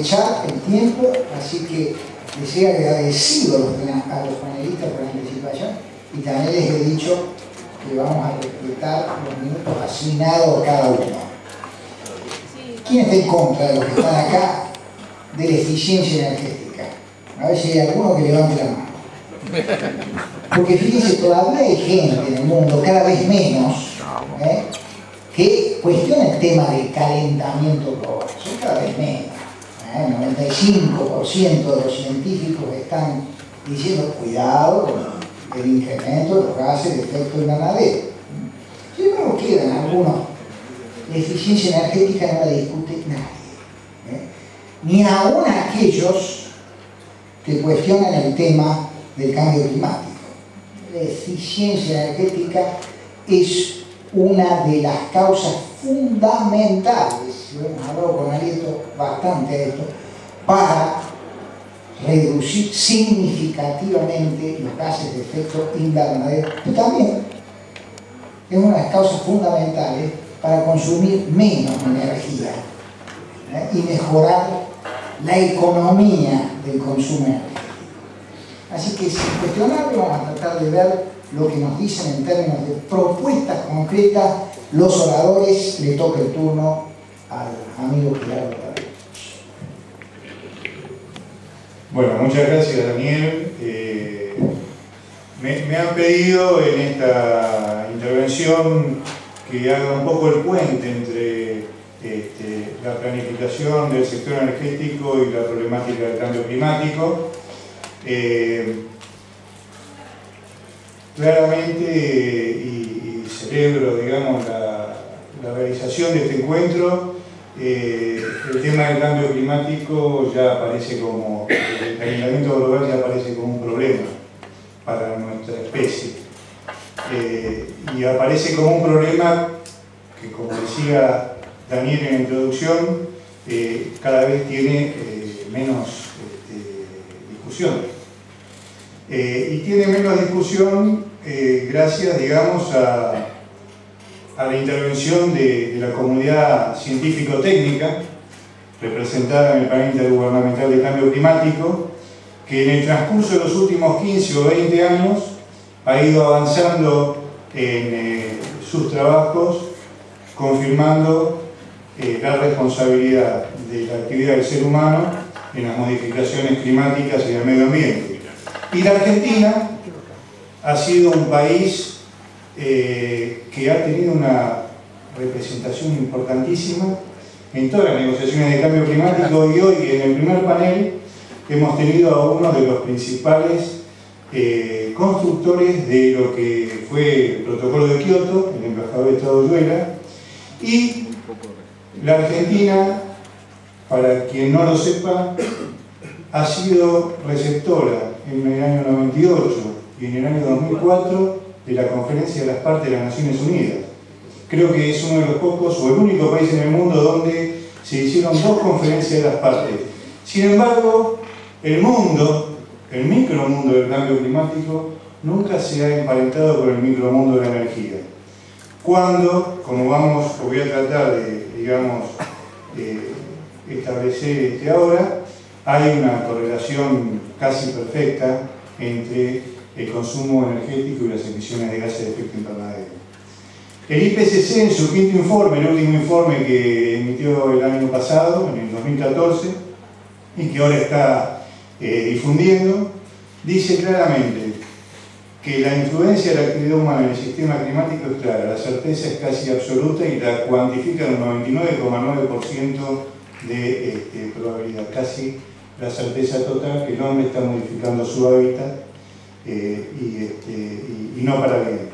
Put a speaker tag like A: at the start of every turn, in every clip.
A: aprovechar el tiempo, así que les he agradecido a los panelistas por la anticipación y también les he dicho que vamos a respetar los minutos asignados a cada uno. ¿Quién está en contra de los que están acá de la eficiencia energética? A ver si hay alguno que levante la mano. Porque fíjense, todavía hay gente en el mundo, cada vez menos, que cuestiona el tema del calentamiento global. Son cada vez menos. El 95% de los científicos están diciendo cuidado con el incremento de los gases de efecto invernadero. Sin embargo, quedan algunos. La eficiencia energética no la discute nadie. Ni aún aquellos que cuestionan el tema del cambio climático. La eficiencia energética es una de las causas fundamentales, y hemos hablado con Arieto bastante de esto, para reducir significativamente los gases de efecto invernadero, pero también es una de las causas fundamentales para consumir menos energía y mejorar la economía del consumo energético. Así que sin cuestionarlo vamos a tratar de ver lo que nos dicen en términos de propuestas concretas los oradores. Le toca el turno al amigo Gerardo.
B: Bueno, muchas gracias, Daniel. Me han pedido en esta intervención que haga un poco el puente entre la planificación del sector energético y la problemática del cambio climático. Claramente, y celebro, digamos, la realización de este encuentro, el tema del cambio climático ya aparece como, el calentamiento global ya aparece como un problema para nuestra especie. Y aparece como un problema que, como decía Daniel en la introducción, cada vez tiene menos discusión. Y tiene menos discusión gracias, digamos, a la intervención de la comunidad científico-técnica representada en el panel intergubernamental de cambio climático, que en el transcurso de los últimos 15 o 20 años ha ido avanzando en sus trabajos, confirmando la responsabilidad de la actividad del ser humano en las modificaciones climáticas y en el medio ambiente. Y la Argentina ha sido un país que ha tenido una representación importantísima en todas las negociaciones de cambio climático, y hoy en el primer panel hemos tenido a uno de los principales constructores de lo que fue el protocolo de Kioto, el embajador de Estado Ulluela, y la Argentina, para quien no lo sepa, ha sido receptora en el año 98 y en el año 2004 de la Conferencia de las Partes de las Naciones Unidas. Creo que es uno de los pocos o el único país en el mundo donde se hicieron dos conferencias de las partes. Sin embargo, el micromundo del cambio climático nunca se ha emparentado con el micromundo de la energía. Cuando, como voy a tratar de, digamos, establecer ahora, hay una correlación casi perfecta entre el consumo energético y las emisiones de gases de efecto invernadero. El IPCC, en su quinto informe, el último informe que emitió el año pasado, en el 2014, y que ahora está difundiendo, dice claramente que la influencia de la actividad humana en el sistema climático es clara, la certeza es casi absoluta y la cuantifica en un 99,9% de probabilidad, casi la certeza total que el hombre está modificando su hábitat y no para bien.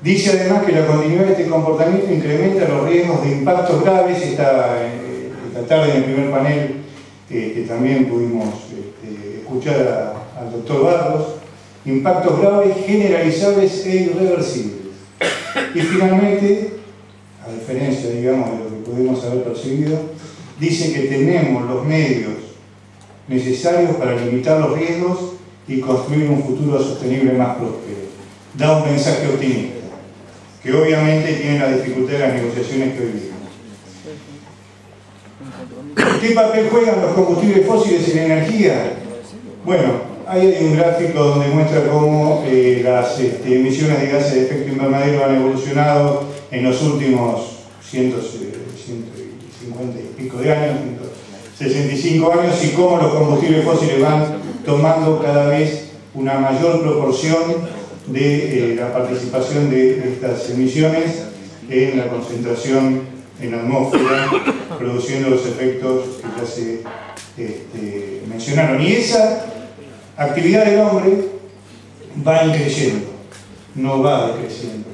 B: Dice además que la continuidad de este comportamiento incrementa los riesgos de impactos graves. Esta tarde en el primer panel que también pudimos escuchar al doctor Barros, impactos graves, generalizables e irreversibles. Y finalmente, a diferencia, digamos, de lo que pudimos haber percibido, dice que tenemos los medios necesarios para limitar los riesgos y construir un futuro sostenible más próspero. Da un mensaje optimista, que obviamente tiene la dificultad de las negociaciones que hoy vivimos. ¿Qué papel juegan los combustibles fósiles en energía? Bueno, ahí hay un gráfico donde muestra cómo las emisiones de gases de efecto invernadero han evolucionado en los últimos 150 y pico de años, 165 años, y cómo los combustibles fósiles van tomando cada vez una mayor proporción de la participación de estas emisiones en la concentración en la atmósfera, produciendo los efectos que ya se mencionaron. Y esa actividad del hombre va increciendo, no va decreciendo.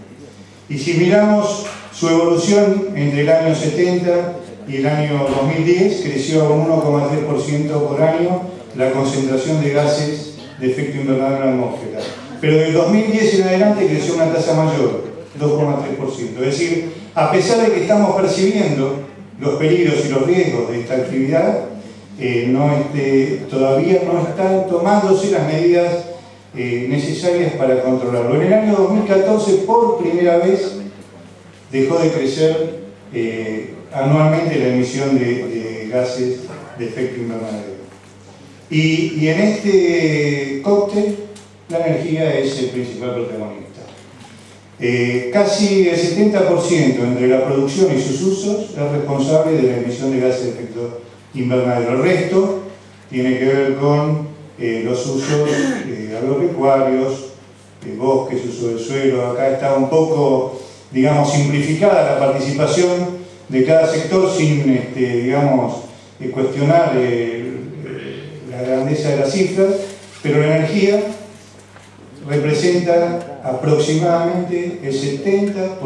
B: Y si miramos su evolución entre el año 70 y el año 2010, creció un 1,3% por año la concentración de gases de efecto invernadero en la atmósfera. Pero del 2010 en adelante creció una tasa mayor, 2,3%. Es decir, a pesar de que estamos percibiendo los peligros y los riesgos de esta actividad, todavía no están tomándose las medidas necesarias para controlarlo. En el año 2014, por primera vez, dejó de crecer anualmente la emisión de gases de efecto invernadero. Y en este cóctel, la energía es el principal protagonista. Casi el 70% entre la producción y sus usos es responsable de la emisión de gases de efecto invernadero. El resto tiene que ver con los usos agropecuarios, bosques, uso del suelo. Acá está un poco, digamos, simplificada la participación de cada sector sin, cuestionar la grandeza de las cifras, pero la energía representa aproximadamente el 70%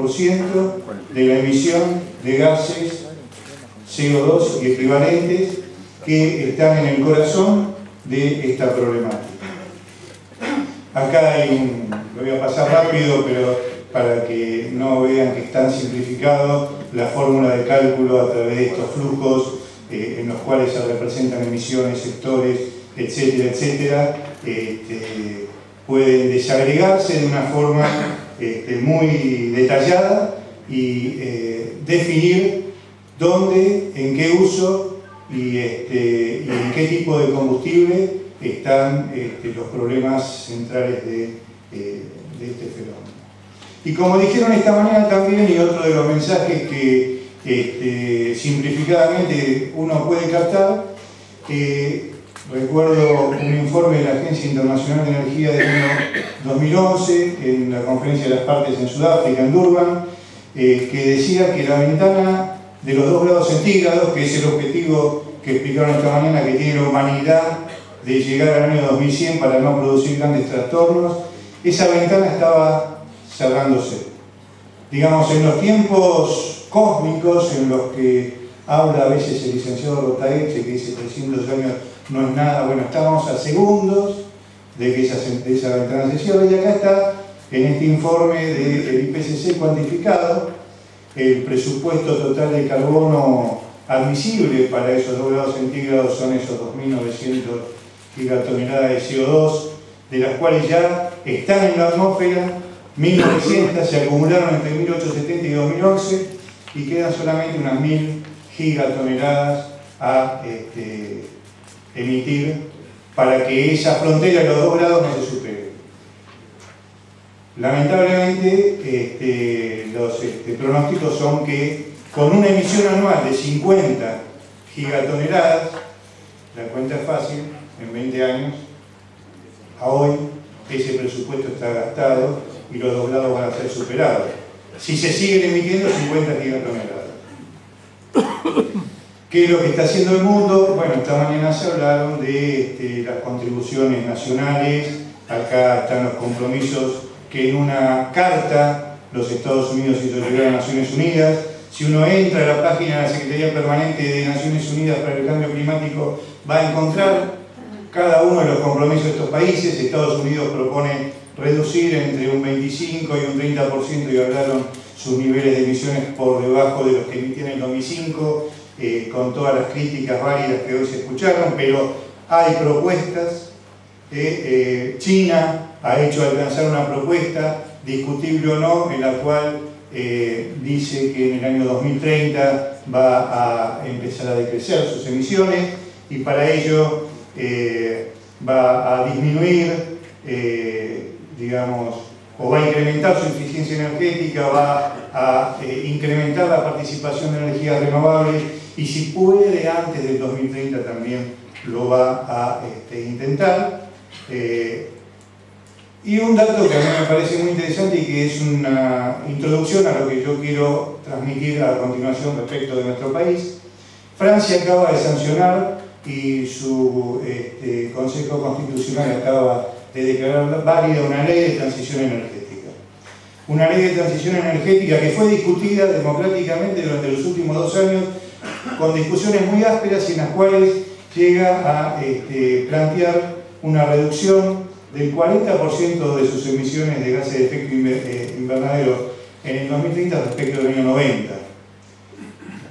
B: de la emisión de gases CO2 y equivalentes que están en el corazón de esta problemática. Acá hay lo voy a pasar rápido, pero para que no vean que están simplificados, la fórmula de cálculo a través de estos flujos en los cuales se representan emisiones, sectores, etcétera, etcétera, pueden desagregarse de una forma muy detallada y definir dónde, en qué uso y en qué tipo de combustible están los problemas centrales de este fenómeno. Y como dijeron esta mañana también, y otro de los mensajes que simplificadamente uno puede captar, recuerdo un informe de la Agencia Internacional de Energía del año 2011, en la Conferencia de las Partes en Sudáfrica, en Durban, que decía que la ventana de los 2 grados centígrados, que es el objetivo que explicaron esta mañana que tiene la humanidad de llegar al año 2100 para no producir grandes trastornos, esa ventana estaba cerrándose. Digamos, en los tiempos cósmicos en los que habla a veces el licenciado Rotaeche, que dice 300 años no es nada, bueno, estábamos a segundos de que esa ventana se cierre, y acá está, en este informe del IPCC cuantificado, el presupuesto total de carbono admisible para esos 2 grados centígrados son esos 2.900 gigatoneladas de CO2, de las cuales ya están en la atmósfera 1.900, se acumularon entre 1870 y 2011 y quedan solamente unas 1.000 gigatoneladas a emitir para que esa frontera de los 2 grados no se supere. Lamentablemente, los pronósticos son que con una emisión anual de 50 gigatoneladas, la cuenta es fácil, en 20 años, a hoy, ese presupuesto está gastado y los 2 grados van a ser superados. Si se siguen emitiendo 50 gigatoneladas. ¿Qué es lo que está haciendo el mundo? Bueno, esta mañana se hablaron de las contribuciones nacionales. Acá están los compromisos que en una carta los Estados Unidos hizo llegar a Naciones Unidas. Si uno entra a la página de la Secretaría Permanente de Naciones Unidas para el Cambio Climático, va a encontrar cada uno de los compromisos de estos países. Estados Unidos propone reducir entre un 25 y un 30%, y hablaron sus niveles de emisiones por debajo de los que emitían en el 2005, con todas las críticas válidas que hoy se escucharon, pero hay propuestas. China ha hecho alcanzar una propuesta, discutible o no, en la cual dice que en el año 2030 va a empezar a decrecer sus emisiones y para ello va a disminuir, digamos, o va a incrementar su eficiencia energética, va a incrementar la participación de energías renovables y si puede antes del 2030 también lo va a intentar. Y un dato que a mí me parece muy interesante y que es una introducción a lo que yo quiero transmitir a continuación respecto de nuestro país. Francia acaba de sancionar y su Consejo Constitucional acaba de declarar válida una ley de transición energética. Una ley de transición energética que fue discutida democráticamente durante los últimos 2 años con discusiones muy ásperas y en las cuales llega a plantear una reducción del 40% de sus emisiones de gases de efecto invernadero en el 2030 respecto del año 90.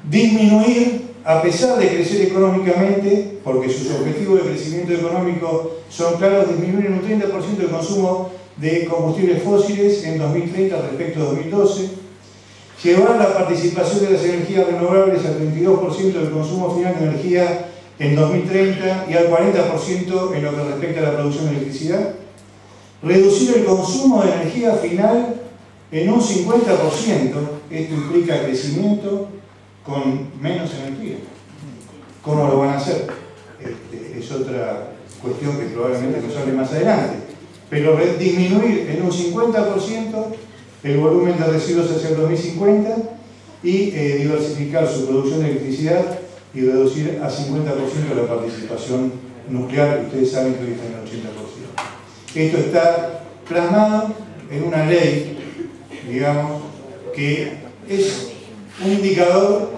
B: Disminuir, a pesar de crecer económicamente, porque sus objetivos de crecimiento económico son claros, disminuir en un 30% el consumo de combustibles fósiles en 2030 respecto a 2012, llevar la participación de las energías renovables al 32% del consumo final de energía en 2030 y al 40% en lo que respecta a la producción de electricidad, reducir el consumo de energía final en un 50%, esto implica crecimiento con menos energía. ¿Cómo lo van a hacer? Es otra cuestión que probablemente nos hable más adelante, pero disminuir en un 50% el volumen de residuos hacia el 2050 y diversificar su producción de electricidad y reducir a 50% la participación nuclear, que ustedes saben que hoy está en el 80%. Esto está plasmado en una ley, digamos, que es un indicador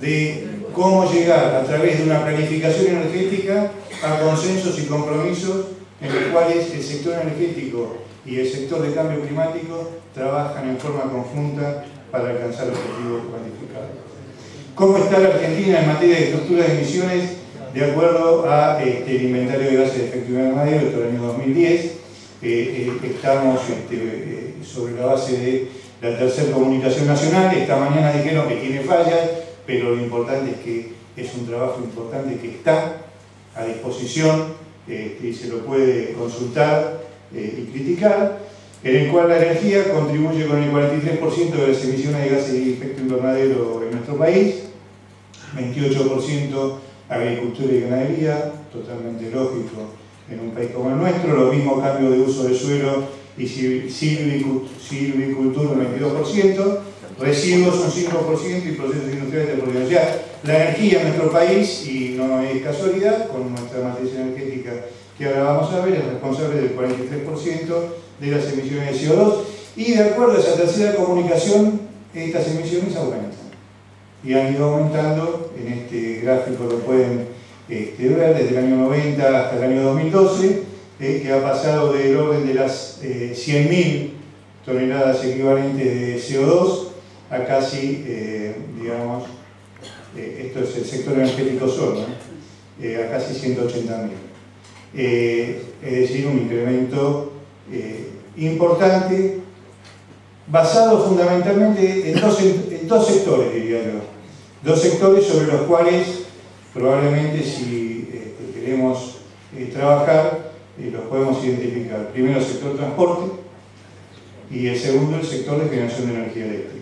B: de cómo llegar a través de una planificación energética a consensos y compromisos en los cuales el sector energético y el sector de cambio climático trabajan en forma conjunta para alcanzar objetivos cuantificados. ¿Cómo está la Argentina en materia de estructura de emisiones de acuerdo a el inventario de gases de efecto invernadero del año 2010? Estamos sobre la base de la tercera comunicación nacional. Esta mañana dijeron que tiene fallas, pero lo importante es que es un trabajo importante que está a disposición y se lo puede consultar y criticar, en el cual la energía contribuye con el 43% de las emisiones de gases de efecto invernadero en nuestro país, 28% agricultura y ganadería, totalmente lógico en un país como el nuestro, lo mismo cambio de uso de suelo y silvicultura un 22%, residuos un 5% y procesos industriales de producción. O sea, la energía en nuestro país, y no es casualidad, con nuestra matriz energética que ahora vamos a ver, es responsable del 43% de las emisiones de CO2 y de acuerdo a esa tercera comunicación, estas emisiones aumentan y han ido aumentando. En este gráfico lo pueden ver desde el año 90 hasta el año 2012, que ha pasado del orden de las 100.000 toneladas equivalentes de CO2 a casi, digamos, esto es el sector energético solo, a casi 180.000. Es decir, un incremento importante, basado fundamentalmente en dos sectores, diría yo. Dos sectores sobre los cuales probablemente si queremos trabajar, los podemos identificar. Primero el sector transporte y el segundo el sector de generación de energía eléctrica.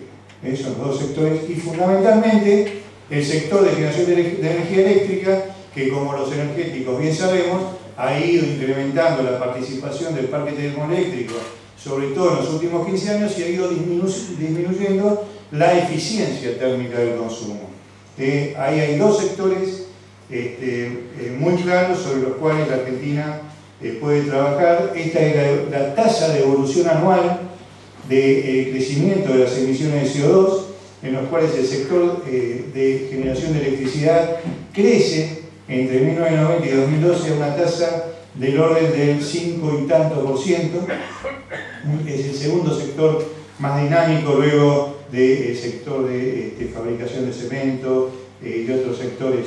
B: Son los dos sectores y fundamentalmente el sector de generación de energía eléctrica, que como los energéticos bien sabemos, ha ido incrementando la participación del parque termoeléctrico, sobre todo en los últimos 15 años, y ha ido disminuyendo la eficiencia térmica del consumo. Ahí hay dos sectores muy claros sobre los cuales la Argentina puede trabajar. Esta es la tasa de evolución anual de crecimiento de las emisiones de CO2, en los cuales el sector de generación de electricidad crece entre 1990 y 2012 a una tasa del orden del 5 y tanto %. Es el segundo sector más dinámico luego del sector de fabricación de cemento y otros sectores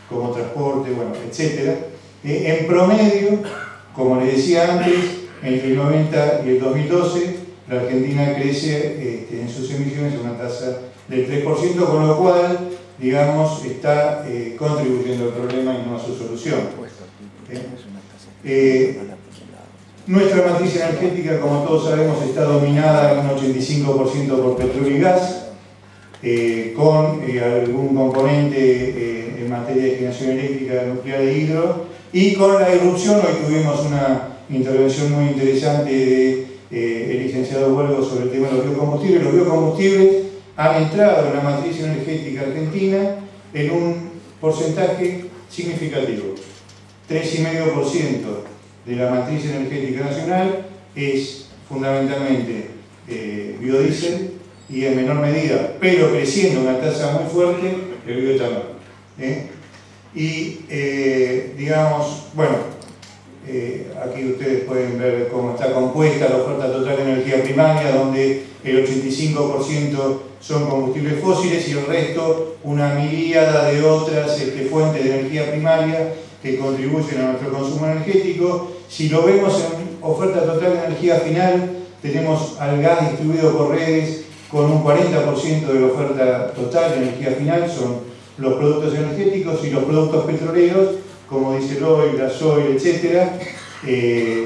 B: como transporte, bueno, etc. En promedio, como les decía antes, entre el 90 y el 2012, la Argentina crece en sus emisiones a una tasa del 3%, con lo cual, digamos, está contribuyendo al problema y no a su solución. Nuestra matriz energética, como todos sabemos, está dominada en un 85% por petróleo y gas, con algún componente en materia de generación eléctrica, nuclear e hidro, y con la irrupción. Hoy tuvimos una intervención muy interesante del licenciado Huelgo sobre el tema de los biocombustibles. Los biocombustibles han entrado en la matriz energética argentina en un porcentaje significativo. 3,5% de la matriz energética nacional es fundamentalmente biodiesel y en menor medida, pero creciendo a una tasa muy fuerte, el bioetanol. Digamos, bueno, aquí ustedes pueden ver cómo está compuesta la oferta total de energía primaria, donde el 85% son combustibles fósiles y el resto una miríada de otras fuentes de energía primaria que contribuyen a nuestro consumo energético. Si lo vemos en oferta total de energía final, tenemos al gas distribuido por redes con un 40% de la oferta total de energía final, son los productos energéticos, y los productos petroleros, como dice el oil, gasoil, etc.,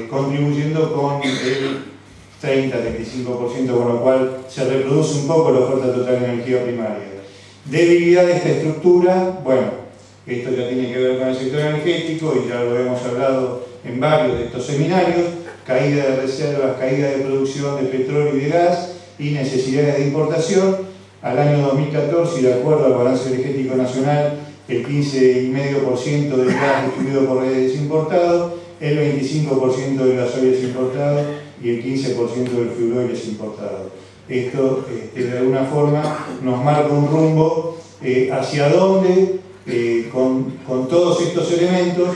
B: contribuyendo con el 30-35%, con lo cual se reproduce un poco la oferta total de energía primaria. Debilidad de esta estructura, bueno, esto ya tiene que ver con el sector energético y ya lo hemos hablado en varios de estos seminarios: caída de reservas, caída de producción de petróleo y de gas y necesidades de importación. Al año 2014, y de acuerdo al balance energético nacional, el 15,5% del gas distribuido por redes es importado, el 25% del gasoil es importado y el 15% del fuel oil es importado. Esto, de alguna forma, nos marca un rumbo hacia dónde, con todos estos elementos,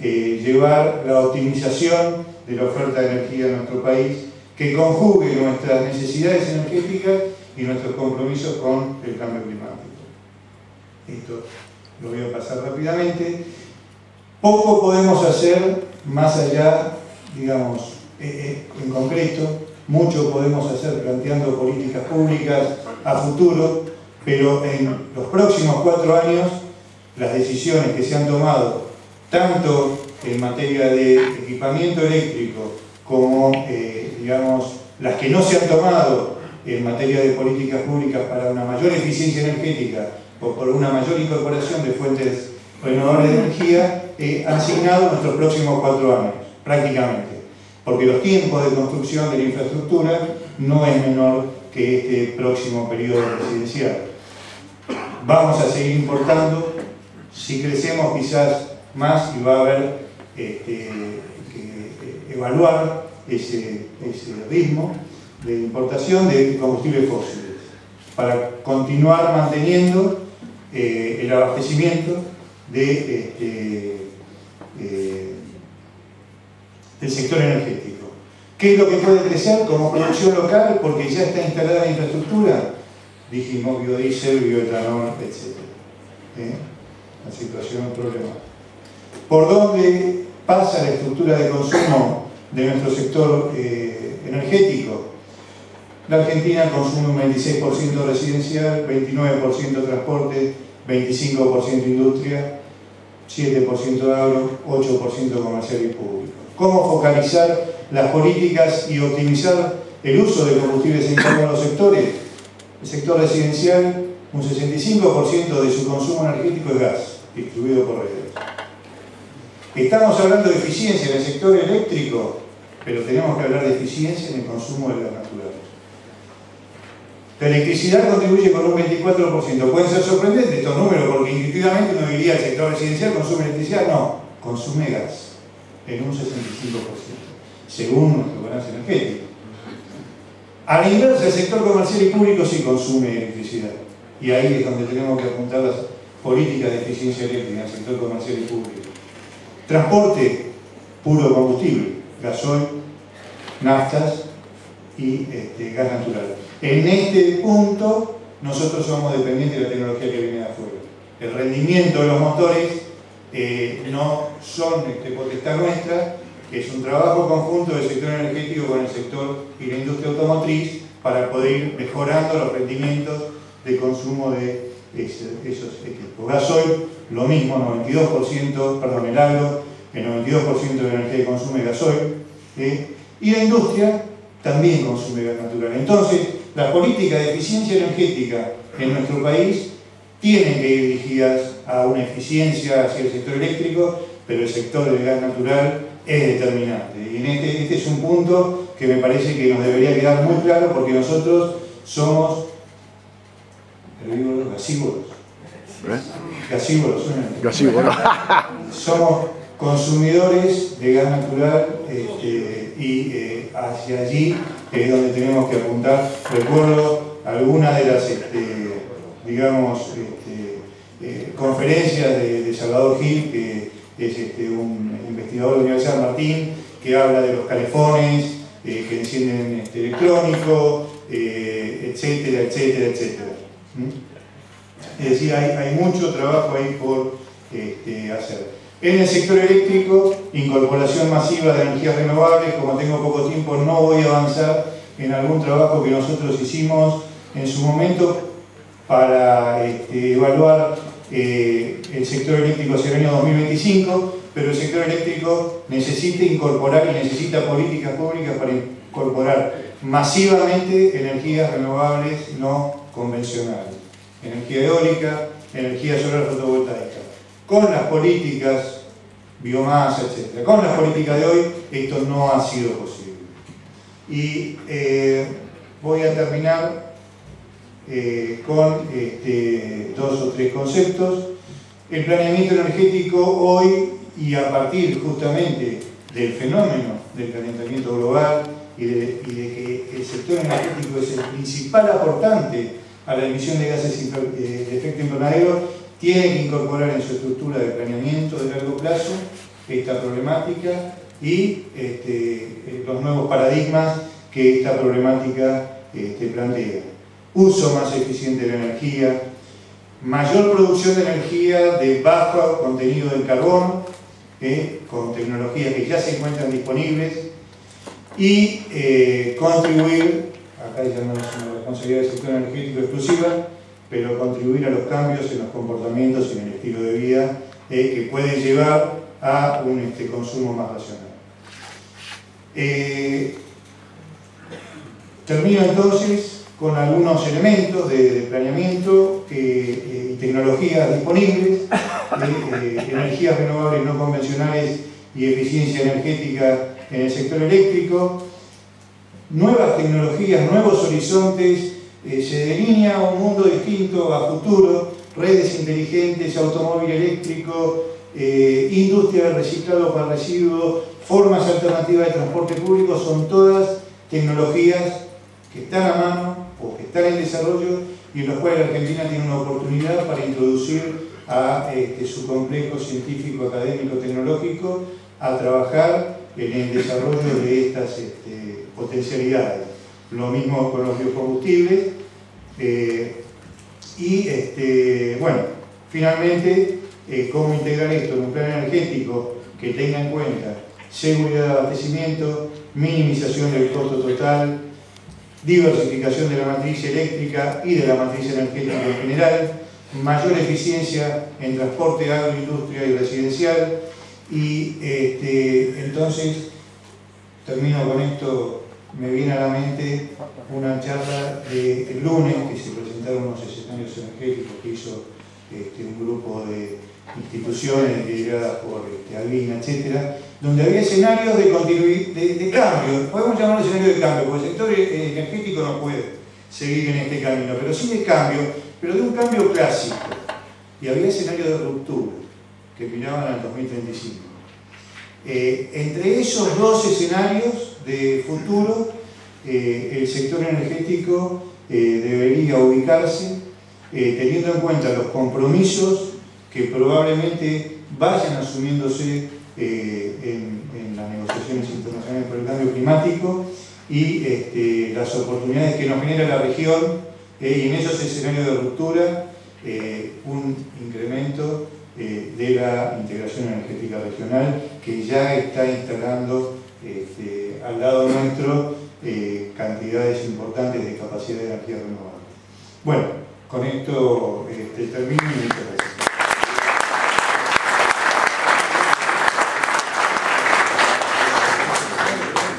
B: llevar la optimización de la oferta de energía en nuestro país, que conjugue nuestras necesidades energéticas y nuestros compromisos con el cambio climático. Esto lo voy a pasar rápidamente. Poco podemos hacer más allá, digamos, en concreto. Mucho podemos hacer planteando políticas públicas a futuro, pero en los próximos 4 años las decisiones que se han tomado, tanto en materia de equipamiento eléctrico como, digamos, las que no se han tomado en materia de políticas públicas para una mayor eficiencia energética o por una mayor incorporación de fuentes renovables de energía, han asignado nuestros próximos 4 años, prácticamente. Porque los tiempos de construcción de la infraestructura no es menor que este próximo periodo presidencial. Vamos a seguir importando, si crecemos quizás más, y va a haber que evaluar ese ritmo de importación de combustibles fósiles para continuar manteniendo el abastecimiento del sector energético. ¿Qué es lo que puede crecer como producción local? Porque ya está instalada la infraestructura. Dijimos biodiesel, bioetanol, etc. La situación problemática. ¿Por dónde pasa la estructura de consumo de nuestro sector energético? La Argentina consume un 26% residencial, 29% transporte, 25% industria, 7% agro, 8% comercial y público. ¿Cómo focalizar las políticas y optimizar el uso de combustibles en cada uno de los sectores? El sector residencial, un 65% de su consumo energético es gas, distribuido por redes. Estamos hablando de eficiencia en el sector eléctrico, pero tenemos que hablar de eficiencia en el consumo de gas natural. La electricidad contribuye con un 24%. Pueden ser sorprendentes estos números, porque intuitivamente uno diría que el sector residencial consume electricidad. No, consume gas en un 65%, según nuestro balance energético. A la inversa, el sector comercial y público sí consume electricidad. Y ahí es donde tenemos que apuntar las políticas de eficiencia eléctrica en el sector comercial y público. Transporte, puro combustible, gasoil, naftas y gas natural. En este punto, nosotros somos dependientes de la tecnología que viene de afuera. El rendimiento de los motores no son potestad nuestra, es un trabajo conjunto del sector energético con el sector y la industria automotriz para poder ir mejorando los rendimientos de consumo de esos equipos. Gasoil, lo mismo, 92%, perdón, el agro, el 92% de la energía que consume es gasoil, y la industria también consume gas natural. Entonces, las políticas de eficiencia energética en nuestro país tienen que ir dirigidas a una eficiencia hacia el sector eléctrico, pero el sector del gas natural es determinante. Y este es un punto que me parece que nos debería quedar muy claro, porque nosotros somos gasívoros. Gasívoros. Somos consumidores de gas natural y hacia allí es donde tenemos que apuntar. Recuerdo algunas de las conferencias de Salvador Gil, que es un investigador de la Universidad de San Martín, que habla de los calefones que encienden electrónico, etcétera, etcétera, etcétera. Es decir, hay mucho trabajo ahí por hacer. En el sector eléctrico, incorporación masiva de energías renovables. Como tengo poco tiempo, no voy a avanzar en algún trabajo que nosotros hicimos en su momento para evaluar el sector eléctrico hacia el año 2025, pero el sector eléctrico necesita incorporar y necesita políticas públicas para incorporar masivamente energías renovables no convencionales. Energía eólica, energía solar fotovoltaica. Con las políticas, biomasa, etc. Con las políticas de hoy, esto no ha sido posible. Y voy a terminar con dos o tres conceptos. El planeamiento energético hoy, y a partir justamente del fenómeno del calentamiento global y de que el sector energético es el principal aportante a la emisión de gases de efecto invernadero, tiene que incorporar en su estructura de planeamiento de largo plazo esta problemática y los nuevos paradigmas que esta problemática plantea. Uso más eficiente de la energía, mayor producción de energía de bajo contenido del carbono, con tecnologías que ya se encuentran disponibles, y contribuir, acá ya no es una responsabilidad del sector energético exclusiva, pero contribuir a los cambios en los comportamientos y en el estilo de vida que pueden llevar a un consumo más racional. Termino entonces con algunos elementos de planeamiento y tecnologías disponibles, energías renovables no convencionales y eficiencia energética en el sector eléctrico, nuevas tecnologías, nuevos horizontes. Se delinea un mundo distinto a futuro, redes inteligentes, automóvil eléctrico, industria de reciclado para residuos, formas alternativas de transporte público, son todas tecnologías que están a mano o que están en desarrollo y en los cuales la Argentina tiene una oportunidad para introducir a su complejo científico, académico, tecnológico a trabajar en el desarrollo de estas potencialidades. Lo mismo con los biocombustibles. Bueno, finalmente, cómo integrar esto en un plan energético que tenga en cuenta seguridad de abastecimiento, minimización del costo total, diversificación de la matriz eléctrica y de la matriz energética en general, mayor eficiencia en transporte, agroindustria y residencial. Y entonces, termino con esto. Me viene a la mente una charla del lunes que se presentaron unos escenarios energéticos que hizo un grupo de instituciones lideradas por Albina, etc., donde había escenarios de cambio. Podemos llamarlo escenario de cambio, porque el sector energético no puede seguir en este camino, pero sí de cambio, pero de un cambio clásico. Y había escenarios de ruptura que miraban al 2035. Entre esos dos escenarios de futuro, el sector energético debería ubicarse teniendo en cuenta los compromisos que probablemente vayan asumiéndose en las negociaciones internacionales por el cambio climático y las oportunidades que nos genera la región y en esos escenarios de ruptura un incremento de la integración energética regional, que ya está instalando al lado nuestro cantidades importantes de capacidad de energía renovable. Bueno, con esto termino y muchas gracias.